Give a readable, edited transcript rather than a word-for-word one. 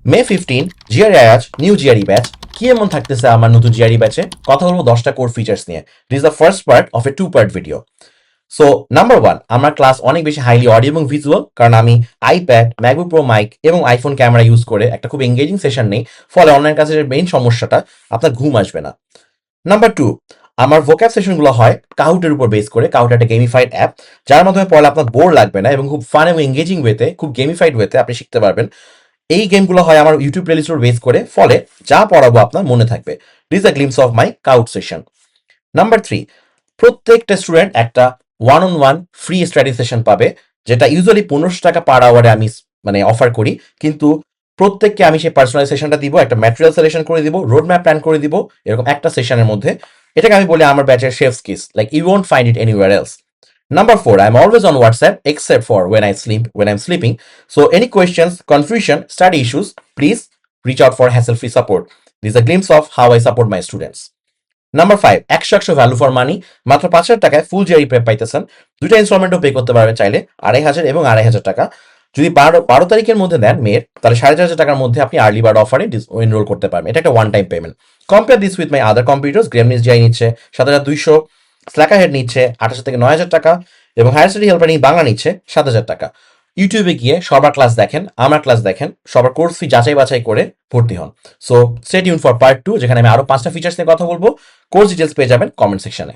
May 15 GRE Ayaz new GRE batch. কি এমন থাকতেছে আমার নতুন জিআরই ব্যাচে? কথা বলবো 10টা কোর ফিচার্স নিয়ে। This is the first part of A 2 part video. So number 1, আমার ক্লাস অনেক বেশি হাইলি অডিও এবং ভিজুয়াল, কারণ আমি আইপ্যাড, ম্যাকবুক প্রো মাইক এবং আইফোন ক্যামেরা ইউজ করে একটা খুব এঙ্গেজিং সেশন নেই। ফলে অনলাইন ক্লাসের মেইন সমস্যাটা আপনার ঘুম আসবে না। নাম্বার 2, আমার ভোক্যাব সেশনগুলো হয় কাহুটের উপর বেস করে। কাহুট একটা গেমিফাইড অ্যাপ, যার মাধ্যমে পড়লে আপনার বোর লাগবে না এবং খুব ফান এবং এঙ্গেজিং ওয়েতে, খুব গেমিফাইড ওয়েতে আপনি শিখতে পারবেন। এই গেমগুলো হয় আমার ইউটিউব প্লেলিস্ট বেস করে, ফলে যা পড়াবো আপনার মনে থাকবে। This a glimpse of my cout session. Number 3, প্রত্যেকটা স্টুডেন্ট একটা one on one free study session পাবে, যেটা ইউজুয়ালি 1500 টাকা পার আওয়ারে আমি অফার করি। কিন্তু প্রত্যেককে আমি সেই পার্সোনাল সেশনটা দিব, একটা ম্যাটেরিয়াল সিলেকশন করে দিব, রোড ম্যাপ প্ল্যান করে দিব এরকম একটা সেশনের মধ্যে। এটাকে আমি বলি আমার ব্যাচের chef's kiss, like you won't find it anywhere else. Number 4, I'm always on WhatsApp except for when I'm sleeping. So any questions, confusion, study issues, please reach out for hassle-free support. This is a glimpse of how I support my students. Number 5, 100 value for money. মাত্র 5,000 টাকায় ফুল GRE prep পাইতেছেন। দুইটা ইনস্টলমেন্টও pay করতে পারবেন চাইলে, 2,500 এবং 2,500 টাকা। যদি 12 তারিখের মধ্যে দেন মেয়ের, তাহলে 4,500 টাকার মধ্যে আপনি আর্লি বার্ড অফারে এনরোল করতে পারবেন। এটা একটা one time payment. Compare this with my other computers. গ্রেমনিস জিআই নিচ্ছে 7,200, স্ল্যাকার হেড নিচ্ছে 2800 থেকে 9,000 টাকা, এবং হায়ার স্টাডি হেল্পার বাংলা নিচ্ছে 7,000 টাকা। ইউটিউবে গিয়ে সবার ক্লাস দেখেন, আমার ক্লাস দেখেন, সবার কোর্স ফি যাচাই বাছাই করে ভর্তি হন। So stay tune for part 2, যেখানে আমি আরো 5টা ফিচার্স নিয়ে কথা বলবো। কোর্স ডিটেলস পেয়ে যাবেন কমেন্ট সেকশনে।